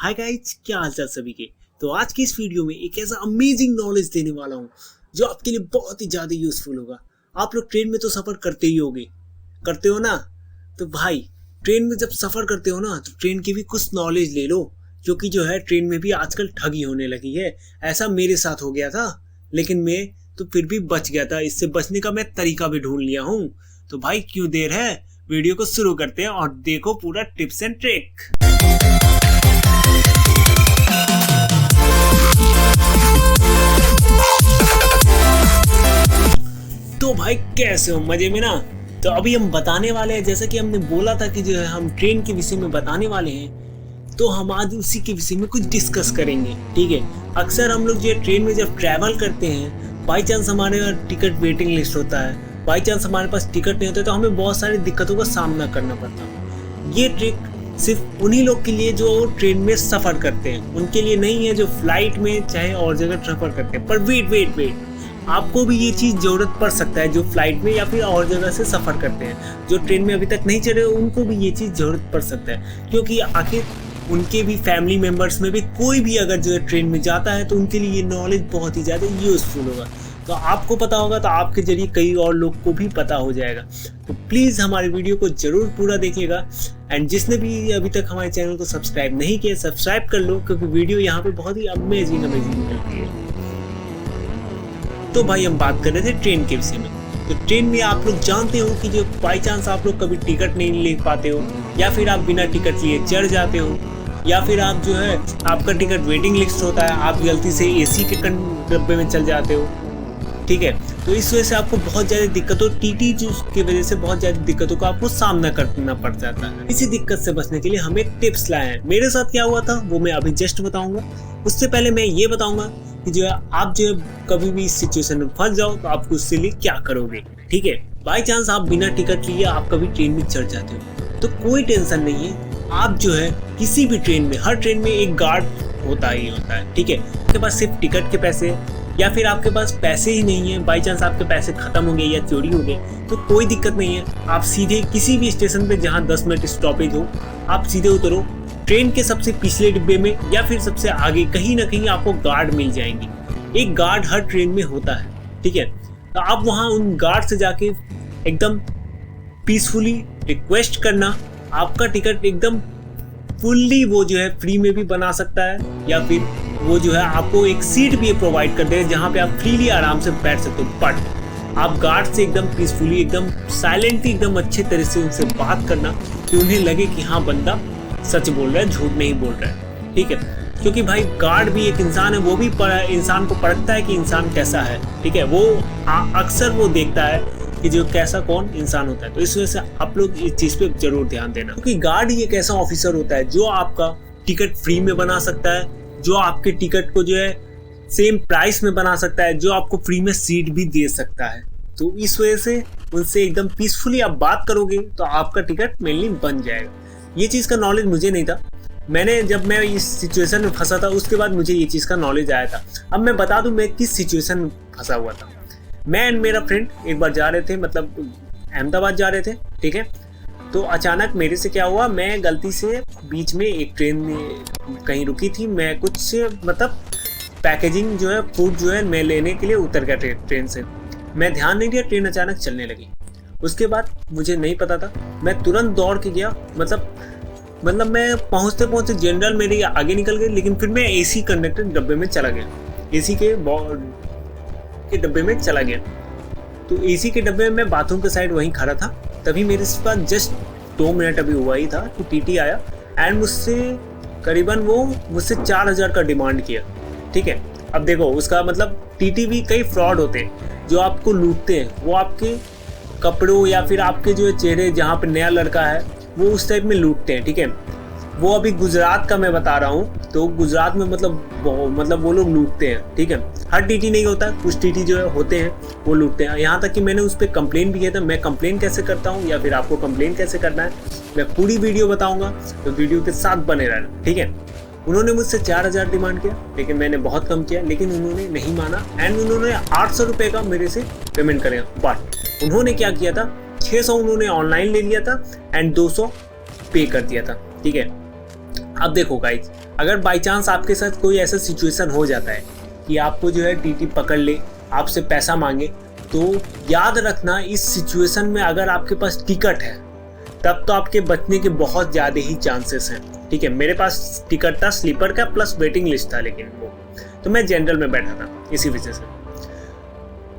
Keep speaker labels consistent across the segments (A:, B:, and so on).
A: Hi guys, क्या हाल चाल सभी के। तो आज की इस वीडियो में एक ऐसा अमेजिंग नॉलेज देने वाला हूँ जो आपके लिए बहुत ही ज़्यादा यूजफुल होगा। आप लोग ट्रेन में तो सफ़र करते ही होगे, करते हो ना। तो भाई, ट्रेन में जब सफ़र करते हो ना तो ट्रेन की भी कुछ नॉलेज ले लो, क्योंकि जो है ट्रेन में भी आजकल ठगी होने लगी है। ऐसा मेरे साथ हो गया था, लेकिन मैं तो फिर भी बच गया था। इससे बचने का मैं तरीका भी ढूंढ लिया हूँ। तो भाई क्यों देर है, वीडियो को शुरू करते हैं और देखो पूरा टिप्स एंड ट्रिक। तो भाई कैसे हो, मजे में ना। तो अभी हम बताने वाले हैं, जैसा कि हमने बोला था कि जो है हम ट्रेन के विषय में बताने वाले हैं, तो हम आज उसी के विषय में कुछ डिस्कस करेंगे। ठीक है, अक्सर हम लोग जो है ट्रेन में जब ट्रैवल करते हैं, बाई चांस हमारे टिकट वेटिंग लिस्ट होता है, बाई चांस हमारे पास टिकट नहीं होता, तो हमें बहुत सारी दिक्कतों का सामना करना पड़ता है। ये ट्रिक सिर्फ उन्हीं लोग के लिए जो ट्रेन में सफ़र करते हैं, उनके लिए नहीं है जो फ्लाइट में चाहे और जगह सफ़र करते हैं। पर वेट, आपको भी ये चीज़ ज़रूरत पड़ सकता है जो फ्लाइट में या फिर और जगह से सफ़र करते हैं। जो ट्रेन में अभी तक नहीं चढ़े उनको भी ये चीज़ ज़रूरत पड़ सकता है, क्योंकि आखिर उनके भी फैमिली मेम्बर्स में भी कोई भी अगर जो है ट्रेन में जाता है तो उनके लिए ये नॉलेज बहुत ही ज़्यादा यूज़फुल होगा। तो आपको पता होगा तो आपके जरिए कई और लोग को भी पता हो जाएगा। तो प्लीज़ हमारे वीडियो को ज़रूर पूरा देखिएगा। एंड जिसने भी अभी तक हमारे चैनल को सब्सक्राइब नहीं किया, सब्सक्राइब कर लो, क्योंकि वीडियो यहाँ पे बहुत ही अमेजिंग मिलती है। तो भाई हम बात कर रहे थे ट्रेन के विषय में। तो ट्रेन में आप लोग जानते हो कि जो बाई चांस आप लोग कभी टिकट नहीं ले पाते हो, या फिर आप बिना टिकट लिए चढ़ जाते हो, या फिर आप जो है आपका टिकट वेटिंग लिस्ट होता है, आप गलती से एसी के डब्बे में चल जाते हो। ठीक है, तो इस वजह से आपको बहुत ज़्यादा दिक्कतों टीटी की वजह से बहुत ज़्यादा दिक्कतों का आपको सामना करना पड़ जाता है। इसी दिक्कत से बचने के लिए हम एक टिप्स लाए हैं। मेरे साथ क्या हुआ था वो मैं अभी जस्ट बताऊंगा। उससे पहले मैं ये बताऊंगा कि जो है आप जो है कभी भी इस सिचुएशन में फंस जाओ तो आपको उसके लिए क्या करोगे। ठीक है, बाई चांस आप बिना टिकट लिए आप कभी ट्रेन में चढ़ जाते हो तो कोई टेंशन नहीं है। आप जो है किसी भी ट्रेन में, हर ट्रेन में एक गार्ड होता ही होता है। ठीक है, आपके पास सिर्फ टिकट के पैसे, या फिर आपके पास पैसे ही नहीं है, बाई चांस आपके पैसे खत्म हो गए या चोरी हो गए, तो कोई दिक्कत नहीं है। आप सीधे किसी भी स्टेशन पे जहाँ 10 मिनट स्टॉपेज हो, आप सीधे उतरो। ट्रेन के सबसे पिछले डिब्बे में या फिर सबसे आगे कहीं ना कहीं आपको गार्ड मिल जाएंगे। एक गार्ड हर ट्रेन में होता है। ठीक है, तो आप वहाँ उन गार्ड से जाके एकदम पीसफुली रिक्वेस्ट करना। आपका टिकट एकदम फुल्ली वो जो है फ्री में भी बना सकता है, या फिर वो जो है आपको एक सीट भी प्रोवाइड कर दे जहाँ पे आप फ्रीली आराम से बैठ सकते हो। बट आप गार्ड से एकदम पीसफुली, एकदम साइलेंटली, एकदम अच्छे तरह से उनसे बात करना कि उन्हें लगे कि हाँ बंदा सच बोल रहा है, झूठ नहीं बोल रहा है। ठीक है, क्योंकि भाई गार्ड भी एक इंसान है, वो भी इंसान को परखता है कि इंसान कैसा है। ठीक है, वो अक्सर वो देखता है कि जो कैसा कौन इंसान होता है। तो इस वजह से आप लोग इस चीज़ पे जरूर ध्यान देना, क्योंकि गार्ड ही एक ऐसा ऑफिसर होता है जो आपका टिकट फ्री में बना सकता है, जो आपके टिकट को जो है सेम प्राइस में बना सकता है, जो आपको फ्री में सीट भी दे सकता है। तो इस वजह से उनसे एकदम पीसफुली आप बात करोगे तो आपका टिकट मेनली बन जाएगा। ये चीज़ का नॉलेज मुझे नहीं था। जब मैं इस सिचुएशन में फंसा था उसके बाद मुझे ये चीज़ का नॉलेज आया था। अब मैं बता दूं मैं किस सिचुएशन में फंसा हुआ था। मैं एंड मेरा फ्रेंड एक बार जा रहे थे, मतलब अहमदाबाद जा रहे थे। ठीक है, तो अचानक मेरे से क्या हुआ, मैं गलती से बीच में एक ट्रेन कहीं रुकी थी, मैं कुछ मतलब पैकेजिंग जो है फूड जो है मैं लेने के लिए उतर गया ट्रेन से। मैं ध्यान नहीं दिया, ट्रेन अचानक चलने लगी। उसके बाद मुझे नहीं पता था, मैं तुरंत दौड़ के गया। मतलब मैं पहुंचते पहुंचते जनरल मेरे आगे निकल गई, लेकिन फिर मैं एसी कंडक्टर डब्बे में चला गया, एसी के डब्बे में चला गया। तो एसी के डब्बे में मैं बाथरूम के साइड वहीं खड़ा था। तभी मेरे पास जस्ट 2 मिनट अभी हुआ ही था कि टीटी आया एंड मुझसे 4000 का डिमांड किया। ठीक है, अब देखो उसका मतलब टीटी भी कई फ्रॉड होते हैं जो आपको लूटते हैं। वो आपके कपड़ों या फिर आपके जो चेहरे जहाँ पे नया लड़का है वो उस टाइप में लूटते हैं। ठीक है, वो अभी गुजरात का मैं बता रहा हूँ, तो गुजरात में मतलब वो लोग लूटते हैं। ठीक है, हर टीटी नहीं होता, कुछ टीटी जो है होते हैं वो लूटते हैं। यहाँ तक कि मैंने उस पर कंप्लेन भी किया था। मैं कंप्लेन कैसे करता हूँ या फिर आपको कंप्लेन कैसे करना है मैं पूरी वीडियो बताऊँगा, तो वीडियो के साथ बने रहना। ठीक है, उन्होंने मुझसे 4000 डिमांड किया, लेकिन मैंने बहुत कम किया, लेकिन उन्होंने नहीं माना एंड उन्होंने 800 रुपये का मेरे से पेमेंट करेगा। बट उन्होंने क्या किया था, 600 उन्होंने ऑनलाइन ले लिया था एंड 200 पे कर दिया था। ठीक है, अब देखो गाइज, अगर बाई चांस आपके साथ कोई ऐसा सिचुएशन हो जाता है कि आपको जो है टीटी पकड़ ले, आपसे पैसा मांगे, तो याद रखना इस सिचुएशन में अगर आपके पास टिकट है तब तो आपके बचने के बहुत ज़्यादा ही चांसेस हैं। ठीक है, मेरे पास टिकट था स्लीपर का प्लस वेटिंग लिस्ट था, लेकिन वो तो मैं जनरल में बैठा था इसी वजह से,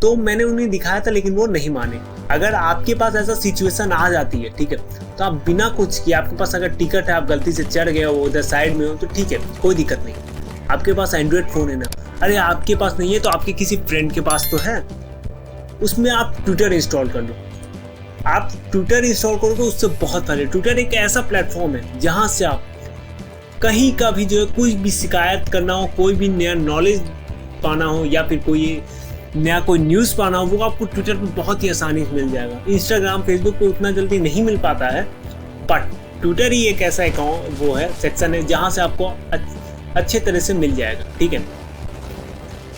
A: तो मैंने उन्हें दिखाया था लेकिन वो नहीं माने। अगर आपके पास ऐसा सिचुएशन आ जाती है, ठीक है, तो आप बिना कुछ किए, आपके पास अगर टिकट है, आप गलती से चढ़ गए हो, उधर साइड में हो, तो ठीक है, कोई दिक्कत नहीं। आपके पास एंड्रॉयड फ़ोन है ना, अरे आपके पास नहीं है तो आपके किसी फ्रेंड के पास तो है, उसमें आप ट्विटर इंस्टॉल कर लो। आप ट्विटर इंस्टॉल करोगे उससे बहुत पहले, ट्विटर एक ऐसा प्लेटफॉर्म है जहाँ से आप कहीं का भी जो है कोई भी शिकायत करना हो, कोई भी नया नॉलेज पाना हो या फिर कोई नया कोई न्यूज़ पाना हो, वो आपको ट्विटर पे बहुत ही आसानी से मिल जाएगा। इंस्टाग्राम फेसबुक पे उतना जल्दी नहीं मिल पाता है, बट ट्विटर ही एक ऐसा अकाउंट वो है, सेक्शन है जहाँ से आपको अच्छे तरह से मिल जाएगा। ठीक है,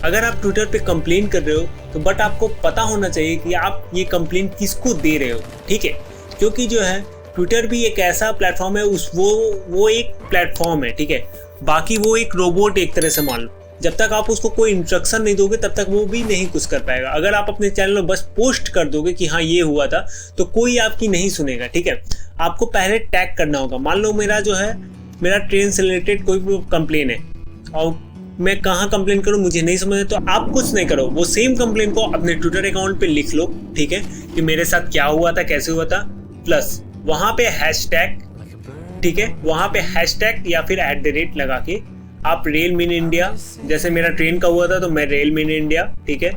A: अगर आप ट्विटर पे कंप्लेन कर रहे हो तो बट आपको पता होना चाहिए कि आप ये कंप्लेन किसको दे रहे हो। ठीक है, क्योंकि जो है ट्विटर भी एक ऐसा प्लेटफॉर्म है, वो एक प्लेटफॉर्म है। ठीक है, बाकी वो एक रोबोट एक तरह से मान लो, जब तक आप उसको कोई इंस्ट्रक्शन नहीं दोगे तब तक वो भी नहीं कुछ कर पाएगा। अगर आप अपने चैनल में बस पोस्ट कर दोगे कि हाँ ये हुआ था, तो कोई आपकी नहीं सुनेगा। ठीक है, आपको पहले टैग करना होगा। मान लो मेरा ट्रेन से रिलेटेड कोई कंप्लेन है और मैं कहाँ कंप्लेन करूँ मुझे नहीं समझ, तो आप कुछ नहीं करो, वो सेम कंप्लेन को अपने ट्विटर अकाउंट पे लिख लो। ठीक है, कि मेरे साथ क्या हुआ था, कैसे हुआ था, प्लस वहाँ पे हैशटैग, ठीक है, वहाँ पे हैशटैग या फिर @ लगा के आप रेल मिन इंडिया, जैसे मेरा ट्रेन का हुआ था तो मैं रेल मिन इंडिया, ठीक है,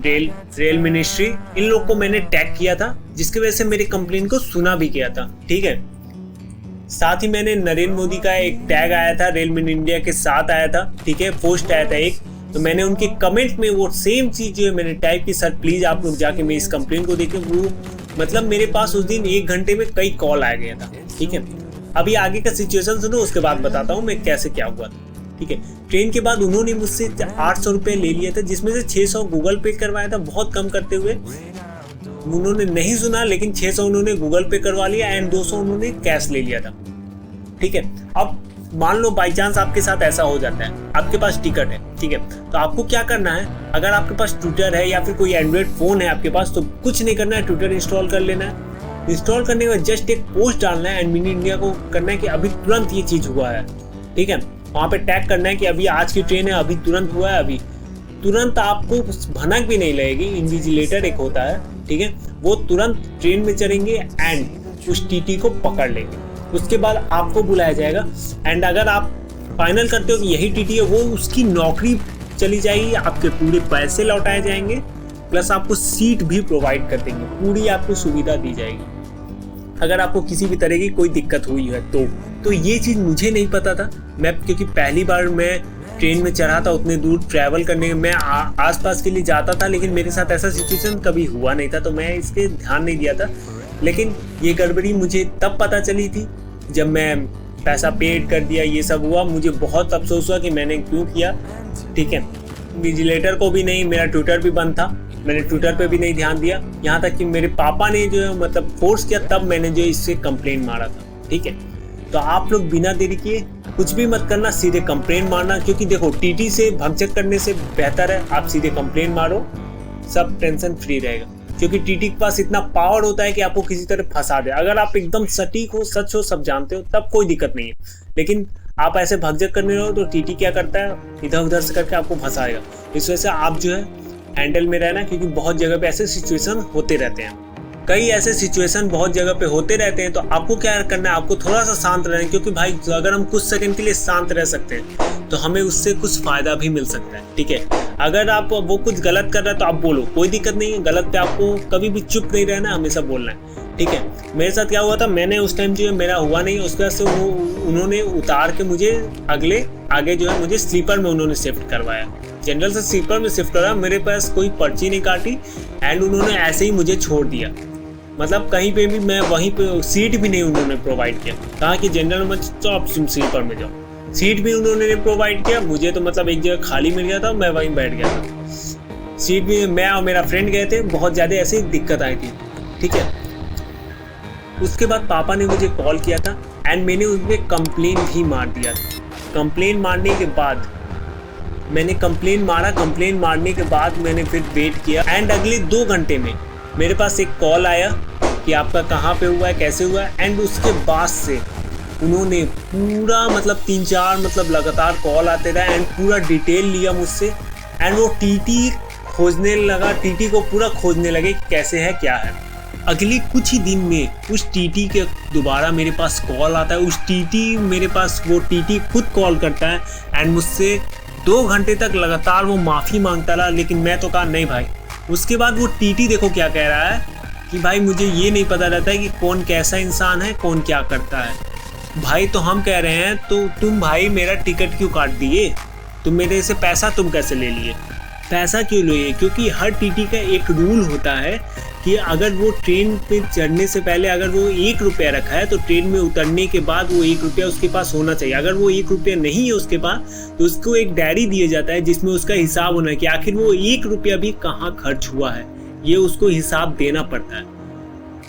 A: रेल मिनिस्ट्री, इन लोग को मैंने टैग किया था, जिसकी वजह से मेरे कंप्लेन को सुना भी किया था। ठीक है, साथ ही मैंने नरेंद्र मोदी का एक टैग आया था, रेल मिन इंडिया के साथ आया था। ठीक है, पोस्ट आया था एक, तो मैंने उनके कमेंट में वो सेम चीज़ जो है मैंने टाइप की, सर प्लीज़ आप लोग जाके मेरी इस कंप्लेन को देखें। वो मतलब मेरे पास उस दिन 1 घंटे में कई कॉल आ गया था। ठीक है, अभी आगे का सिचुएशन सुनो, उसके बाद बताता हूँ मैं कैसे क्या हुआ था। ठीक है, ट्रेन के बाद उन्होंने मुझसे 800 रुपये ले लिए थे, जिसमें से 600 गूगल पे करवाया था, बहुत कम करते हुए। उन्होंने नहीं सुना, लेकिन 600 उन्होंने गूगल पे करवा लिया एंड 200 उन्होंने कैश ले लिया था। ठीक है, अब मान लो बाई चांस आपके साथ ऐसा हो जाता है, आपके पास टिकट है, ठीक है, तो आपको क्या करना है, अगर आपके पास ट्विटर है या फिर कोई एंड्रॉयड फ़ोन है आपके पास, तो कुछ नहीं करना है, ट्विटर इंस्टॉल कर लेना है। इंस्टॉल करने के बाद जस्ट एक पोस्ट डालना है एंड मिनी इंडिया को करना है कि अभी तुरंत ये चीज़ हुआ है। ठीक है, वहाँ पे टैग करना है कि अभी आज की ट्रेन है, अभी तुरंत हुआ है, अभी तुरंत आपको भनक भी नहीं लगेगी। इन्विजिलेटर एक होता है, ठीक है, वो तुरंत ट्रेन में चढ़ेंगे एंड उस टीटी को पकड़ लेंगे। उसके बाद आपको बुलाया जाएगा एंड अगर आप फाइनल करते हो कि यही टीटी है, वो उसकी नौकरी चली जाएगी, आपके पूरे पैसे लौटाए जाएंगे, प्लस आपको सीट भी प्रोवाइड कर देंगे, पूरी आपको सुविधा दी जाएगी अगर आपको किसी भी तरह की कोई दिक्कत हुई है तो ये चीज़ मुझे नहीं पता था। मैं क्योंकि पहली बार मैं ट्रेन में चढ़ा था, उतने दूर ट्रैवल करने में आसपास के लिए जाता था, लेकिन मेरे साथ ऐसा सिचुएशन कभी हुआ नहीं था, तो मैं इसके ध्यान नहीं दिया था। लेकिन ये गड़बड़ी मुझे तब पता चली थी जब मैं पैसा पेड कर दिया, ये सब हुआ, मुझे बहुत अफसोस हुआ कि मैंने क्यों किया। ठीक है, विजिलेटर को भी नहीं, मेरा ट्विटर भी बंद था, मैंने ट्विटर पे भी नहीं ध्यान दिया, यहाँ तक कि मेरे पापा ने जो है मतलब फोर्स किया, तब मैंने जो इससे कंप्लेन मारा था। ठीक है, तो आप लोग बिना देरी किए कुछ भी मत करना, सीधे कंप्लेन मारना, क्योंकि देखो टीटी से भगचक करने से बेहतर है आप सीधे कंप्लेन मारो, सब टेंशन फ्री रहेगा। क्योंकि टीटी के पास इतना पावर होता है कि आपको किसी तरह फंसा दे। अगर आप एकदम सटीक हो, सच हो, सब जानते हो, तब कोई दिक्कत नहीं है, लेकिन आप ऐसे भगचक करने रहो तो टीटी क्या करता है, इधर उधर से करके आपको फंसाएगा। इस वजह से आप जो है हैंडल में रहना, क्योंकि बहुत जगह पे ऐसे सिचुएशन होते रहते हैं, कई ऐसे सिचुएशन बहुत जगह पे होते रहते हैं। तो आपको क्या करना है, आपको थोड़ा सा शांत रहना है, क्योंकि भाई अगर हम कुछ सेकंड के लिए शांत रह सकते हैं तो हमें उससे कुछ फ़ायदा भी मिल सकता है। ठीक है, अगर आप वो कुछ गलत कर रहे हैं तो आप बोलो, कोई दिक्कत नहीं है, गलत पे आपको कभी भी चुप नहीं रहना, हमेशा बोलना है। ठीक है, मेरे साथ क्या हुआ था, मैंने उस टाइम जो है मेरा हुआ नहीं, उसके बाद से उन्होंने उतार के मुझे आगे जो है मुझे स्लीपर में उन्होंने शिफ्ट करवाया, जनरल से स्लीपर में शिफ्ट करा। मेरे पास कोई पर्ची नहीं काटी एंड उन्होंने ऐसे ही मुझे छोड़ दिया, मतलब कहीं पे भी मैं वहीं पे सीट भी नहीं उन्होंने प्रोवाइड किया, कहा कि जनरल में तो आप स्लीपर में जाओ, सीट भी उन्होंने नहीं प्रोवाइड किया। मुझे तो मतलब एक जगह खाली मिल गया था, मैं वहीं बैठ गया था। सीट भी मैं और मेरा फ्रेंड गए थे, बहुत ज़्यादा ऐसी दिक्कत आई थी। ठीक है, उसके बाद पापा ने मुझे कॉल किया था एंड मैंने उसमें कंप्लेन भी मार दिया। कंप्लेन मारने के बाद मैंने कंप्लेन मारने के बाद मैंने फिर वेट किया एंड अगले 2 घंटे में मेरे पास एक कॉल आया कि आपका कहाँ पे हुआ है, कैसे हुआ है। एंड उसके बाद से उन्होंने पूरा 3-4 लगातार कॉल आते रहे एंड पूरा डिटेल लिया मुझसे। एंड वो टीटी खोजने लगा, टीटी को पूरा खोजने लगे कि कैसे है क्या है। अगले कुछ ही दिन में उस टीटी के दोबारा मेरे पास कॉल आता है। वो टीटी खुद कॉल करता है एंड मुझसे 2 घंटे तक लगातार वो माफ़ी मांगता रहा, लेकिन मैं तो कहा नहीं भाई। उसके बाद वो टीटी देखो क्या कह रहा है कि भाई मुझे ये नहीं पता रहता है कि कौन कैसा इंसान है, कौन क्या करता है। भाई तो हम कह रहे हैं तो तुम भाई मेरा टिकट क्यों काट दिए, तुम मेरे से पैसा तुम कैसे ले लिए, पैसा क्यों लिए? क्योंकि हर टीटी का एक रूल होता है कि अगर वो ट्रेन पे चढ़ने से पहले अगर वो 1 रुपया रखा है तो ट्रेन में उतरने के बाद वो 1 रुपया उसके पास होना चाहिए। अगर वो 1 रुपया नहीं है उसके पास तो उसको एक डायरी दिया जाता है जिसमें उसका हिसाब होना है कि आखिर वो 1 रुपया भी कहाँ खर्च हुआ है, ये उसको हिसाब देना पड़ता है।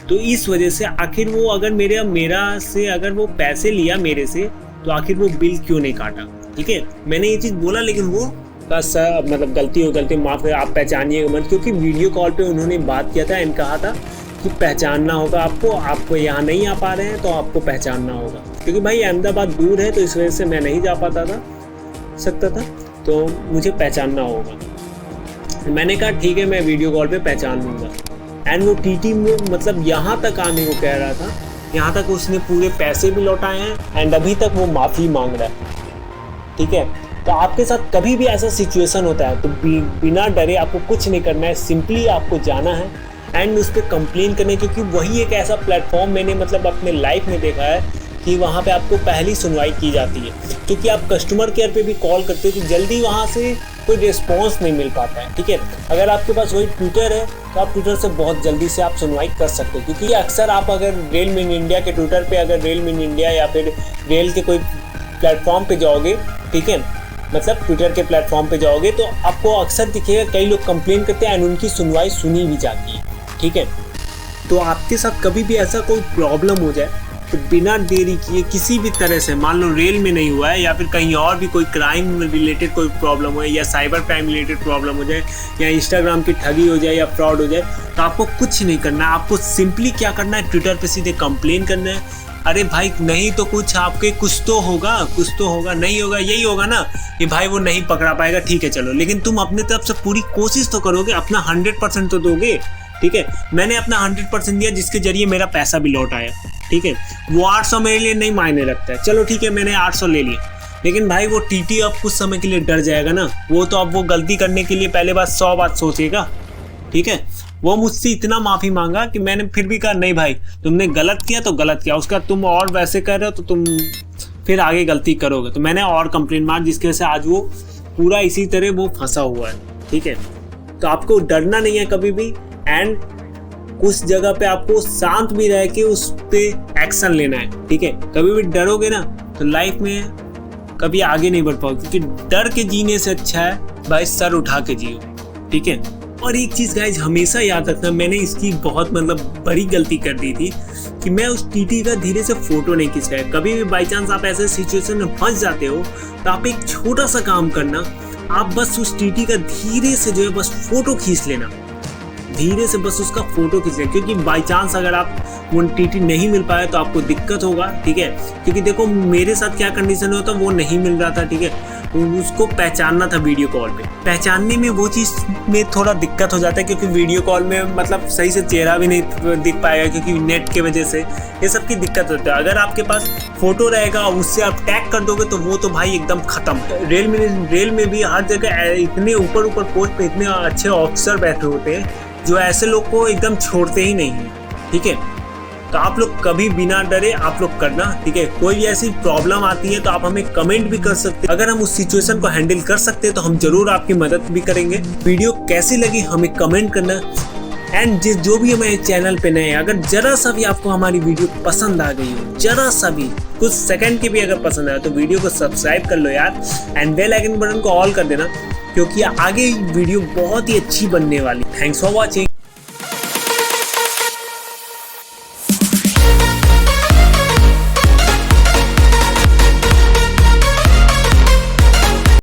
A: तो इस वजह से आखिर वो अगर मेरा से अगर वो पैसे लिया मेरे से तो आखिर वो बिल क्यों नहीं काटा। ठीक है, मैंने ये चीज़ बोला, लेकिन वो बस गलती माफ़ है, आप पहचानिएगा मत। क्योंकि वीडियो कॉल पे उन्होंने बात किया था एंड कहा था कि पहचानना होगा आपको, आप यहाँ नहीं आ पा रहे हैं तो आपको पहचानना होगा। क्योंकि भाई अहमदाबाद दूर है तो इस वजह से मैं नहीं जा पाता सकता था, तो मुझे पहचानना होगा। मैंने कहा ठीक है, मैं वीडियो कॉल पे पहचान लूँगा। एंड वो टीटी में यहाँ तक आने को कह रहा था, यहाँ तक उसने पूरे पैसे भी लौटाए हैं एंड अभी तक वो माफ़ी मांग रहा है। ठीक है, तो आपके साथ कभी भी ऐसा सिचुएशन होता है तो बिना डरे आपको कुछ नहीं करना है, सिंपली आपको जाना है एंड उस पर कंप्लेन करने। क्योंकि वही एक ऐसा प्लेटफॉर्म मैंने अपने लाइफ में देखा है कि वहाँ पे आपको पहली सुनवाई की जाती है। क्योंकि आप कस्टमर केयर पे भी कॉल करते हो तो जल्दी वहाँ से कोई रिस्पॉन्स नहीं मिल पाता है। ठीक है, अगर आपके पास वही ट्विटर है तो आप ट्विटर से बहुत जल्दी से आप सुनवाई कर सकते हो। क्योंकि अक्सर आप अगर रेल मिन इंडिया के ट्विटर पे, अगर रेल मिन इंडिया या फिर रेल के कोई प्लेटफॉर्म पे जाओगे, ठीक है, ट्विटर के प्लेटफॉर्म पे जाओगे तो आपको अक्सर दिखेगा कई लोग कंप्लेन करते हैं एंड उनकी सुनवाई सुनी भी जाती है। ठीक है, तो आपके साथ कभी भी ऐसा कोई प्रॉब्लम हो जाए तो बिना देरी किए किसी भी तरह से, मान लो रेल में नहीं हुआ है या फिर कहीं और भी कोई क्राइम रिलेटेड कोई प्रॉब्लम हो या साइबर क्राइम रिलेटेड प्रॉब्लम हो जाए या इंस्टाग्राम की ठगी हो जाए या फ्रॉड हो जाए, तो आपको कुछ नहीं करना है। आपको सिंपली क्या करना है, ट्विटर पे सीधे कंप्लेन करना है। अरे भाई नहीं तो कुछ आपके कुछ तो होगा, नहीं होगा यही होगा ना कि भाई वो नहीं पकड़ा पाएगा, ठीक है चलो, लेकिन तुम अपने तरफ से पूरी कोशिश तो करोगे, अपना 100% तो दोगे। ठीक है, मैंने अपना 100% दिया जिसके जरिए मेरा पैसा भी लौट आया। ठीक है, वो 800 मेरे लिए नहीं मायने रखता है, चलो ठीक है मैंने 800 ले लिया, लेकिन भाई वो टीटी अब कुछ समय के लिए डर जाएगा ना, वो तो अब वो गलती करने के लिए पहले बात 100 बात सोचेगा। ठीक है, वो मुझसे इतना माफ़ी मांगा कि मैंने फिर भी कहा नहीं भाई तुमने गलत किया तो गलत किया, उसका तुम और वैसे कर रहे हो तो तुम फिर आगे गलती करोगे। तो मैंने और कंप्लेंट मार जिसकी वजह से आज वो पूरा इसी तरह वो फंसा हुआ है। ठीक है, तो आपको डरना नहीं है कभी भी एंड कुछ जगह पे आपको शांत भी रह के उस पर एक्शन लेना है। ठीक है, कभी भी डरोगे ना तो लाइफ में कभी आगे नहीं बढ़ पाओगे, क्योंकि डर के जीने से अच्छा है भाई सर उठा के जियो। ठीक है, और एक चीज़ गाइज हमेशा याद रखना, मैंने इसकी बहुत बड़ी गलती कर दी थी कि मैं उस टीटी का धीरे से फोटो नहीं खींच रहा है। कभी भी बाई चांस आप ऐसे सिचुएशन में फंस जाते हो तो आप एक छोटा सा काम करना, आप बस उस टीटी का धीरे से जो है बस फोटो खींच लेना, धीरे से बस उसका फोटो खींच लेना। क्योंकि बाई चांस अगर आप वो टीटी नहीं मिल पाए तो आपको दिक्कत होगा। ठीक है, क्योंकि देखो मेरे साथ क्या कंडीशन होता, वो नहीं मिल रहा था। ठीक है, उसको पहचानना था वीडियो कॉल पे, पहचानने में वो चीज़ में थोड़ा दिक्कत हो जाता है क्योंकि वीडियो कॉल में सही से चेहरा भी नहीं दिख पाएगा क्योंकि नेट के वजह से ये सब की दिक्कत होती है। अगर आपके पास फोटो रहेगा उससे आप टैग कर दोगे तो वो तो भाई एकदम खत्म। रेल में भी हर जगह इतने ऊपर पोस्ट पे इतने अच्छे ऑफिसर बैठे होते हैं जो ऐसे लोग को एकदम छोड़ते ही नहीं है। ठीक है, तो आप लोग कभी बिना डरे आप लोग करना। ठीक है, कोई भी ऐसी प्रॉब्लम आती है तो आप हमें कमेंट भी कर सकते हैं। अगर हम उस सिचुएशन को हैंडल कर सकते हैं तो हम जरूर आपकी मदद भी करेंगे। वीडियो कैसी लगी हमें कमेंट करना एंड जो भी हमारे चैनल पे नए हैं, अगर जरा सा भी आपको हमारी वीडियो पसंद आ गई हो, जरा सा भी कुछ सेकंड की भी अगर पसंद आए तो वीडियो को सब्सक्राइब कर लो यार एंड बेल आइकन बटन को ऑल कर देना क्योंकि आगे वीडियो बहुत ही अच्छी बनने वाली। Thanks for watching.